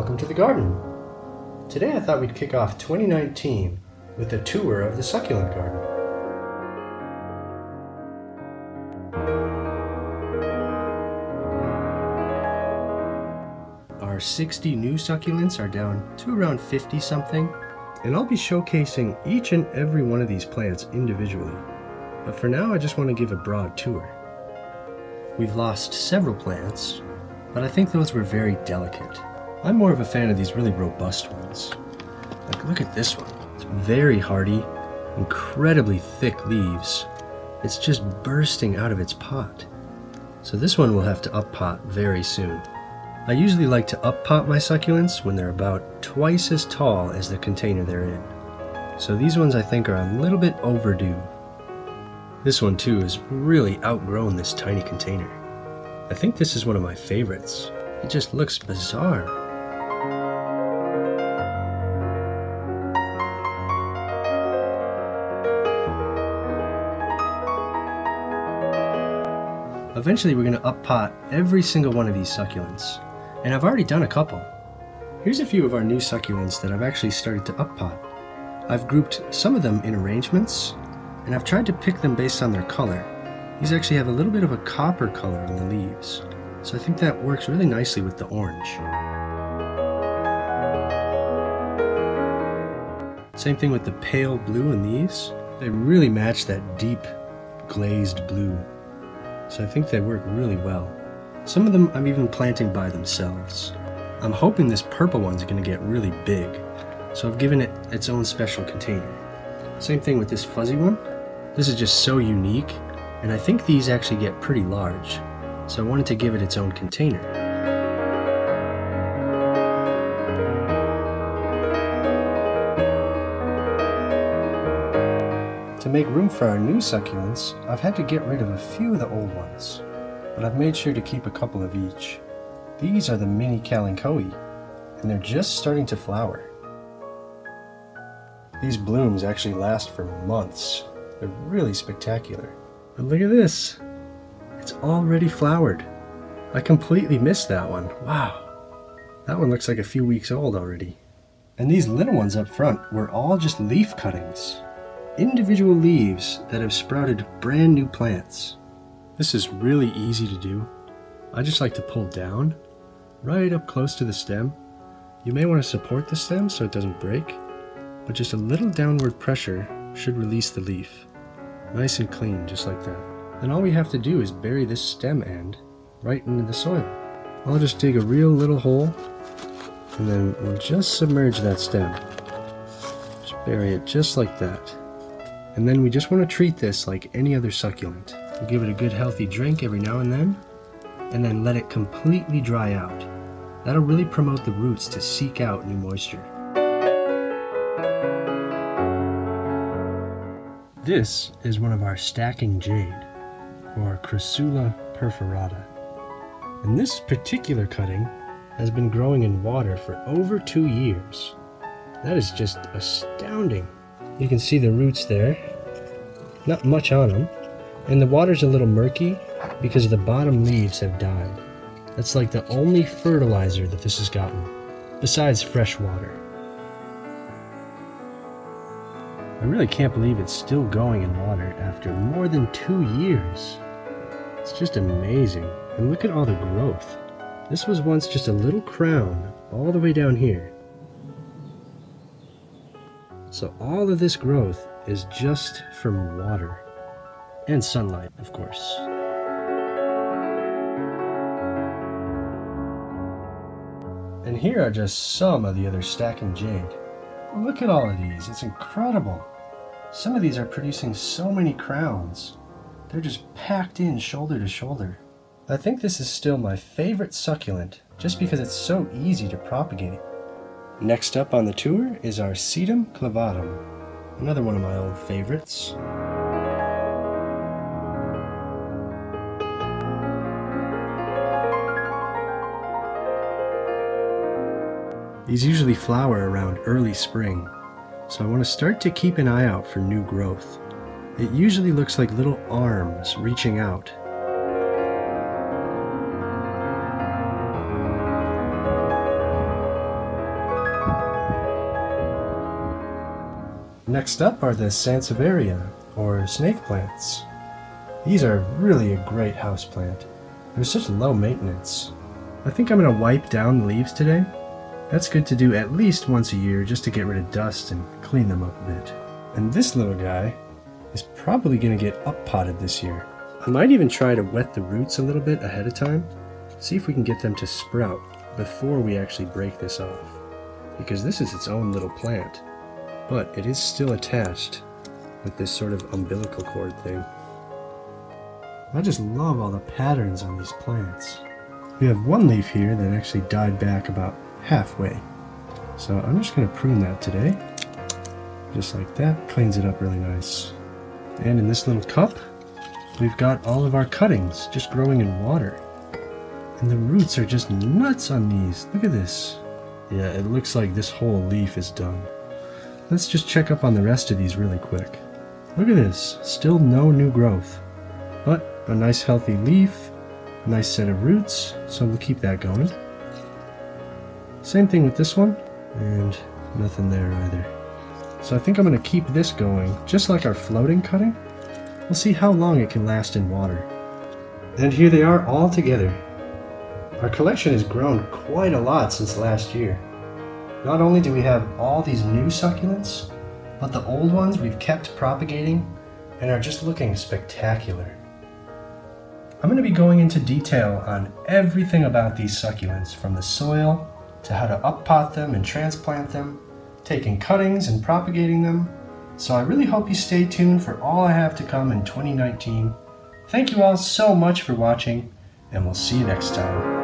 welcome to the garden. Today I thought we'd kick off 2019 with a tour of the succulent garden. Our 60 new succulents are down to around 50 something, and I'll be showcasing each and every one of these plants individually. But for now I just want to give a broad tour. We've lost several plants, but I think those were very delicate. I'm more of a fan of these really robust ones. Like, look at this one. It's very hardy, incredibly thick leaves. It's just bursting out of its pot. So this one will have to up pot very soon. I usually like to up pot my succulents when they're about twice as tall as the container they're in. So these ones I think are a little bit overdue. This one too has really outgrown this tiny container. I think this is one of my favorites. It just looks bizarre. Eventually we're going to up pot every single one of these succulents, and I've already done a couple. Here's a few of our new succulents that I've actually started to up pot. I've grouped some of them in arrangements, and I've tried to pick them based on their color. These actually have a little bit of a copper color on the leaves, so I think that works really nicely with the orange. Same thing with the pale blue in these. They really match that deep glazed blue. So I think they work really well. Some of them I'm even planting by themselves. I'm hoping this purple one's going to get really big, so I've given it its own special container. Same thing with this fuzzy one. This is just so unique, and I think these actually get pretty large, so I wanted to give it its own container. To make room for our new succulents, I've had to get rid of a few of the old ones, but I've made sure to keep a couple of each. These are the mini Kalanchoe Ii, and they're just starting to flower. These blooms actually last for months. They're really spectacular. But look at this! It's already flowered. I completely missed that one. Wow! That one looks like a few weeks old already. And these little ones up front were all just leaf cuttings. Individual leaves that have sprouted brand new plants. This is really easy to do. I just like to pull down, right up close to the stem. You may want to support the stem so it doesn't break, but just a little downward pressure should release the leaf. Nice and clean, just like that. Then all we have to do is bury this stem end right into the soil. I'll just dig a real little hole, and then we'll just submerge that stem. Just bury it just like that. And then we just want to treat this like any other succulent. We'll give it a good healthy drink every now and then let it completely dry out. That'll really promote the roots to seek out new moisture. This is one of our stacking Jade, or Crassula perforata. And this particular cutting has been growing in water for over 2 years. That is just astounding. You can see the roots there, not much on them, and the water's a little murky because the bottom leaves have died. That's like the only fertilizer that this has gotten, besides fresh water. I really can't believe it's still going in water after more than 2 years. It's just amazing, and look at all the growth. This was once just a little crown all the way down here. So all of this growth is just from water and sunlight, of course. And here are just some of the other stacking Jade. Look at all of these, it's incredible. Some of these are producing so many crowns. They're just packed in shoulder to shoulder. I think this is still my favorite succulent just because it's so easy to propagate. Next up on the tour is our Sedum clavatum, another one of my old favorites. These usually flower around early spring, so I want to start to keep an eye out for new growth. It usually looks like little arms reaching out. Next up are the Sansevieria, or snake plants. These are really a great houseplant. They're such low maintenance. I think I'm going to wipe down the leaves today. That's good to do at least once a year just to get rid of dust and clean them up a bit. And this little guy is probably going to get up-potted this year. I might even try to wet the roots a little bit ahead of time, see if we can get them to sprout before we actually break this off. Because this is its own little plant, but it is still attached with this sort of umbilical cord thing. I just love all the patterns on these plants. We have one leaf here that actually died back about halfway. So I'm just going to prune that today. Just like that. Cleans it up really nice. And in this little cup, we've got all of our cuttings just growing in water. And the roots are just nuts on these. Look at this. Yeah, it looks like this whole leaf is done. Let's just check up on the rest of these really quick. Look at this. Still no new growth. But a nice healthy leaf. A nice set of roots. So we'll keep that going. Same thing with this one. And nothing there either. So I think I'm going to keep this going, just like our floating cutting. We'll see how long it can last in water. And here they are all together. Our collection has grown quite a lot since last year. Not only do we have all these new succulents, but the old ones we've kept propagating and are just looking spectacular. I'm going to be going into detail on everything about these succulents, from the soil to how to up-pot them and transplant them, taking cuttings and propagating them. So I really hope you stay tuned for all I have to come in 2019. Thank you all so much for watching, and we'll see you next time.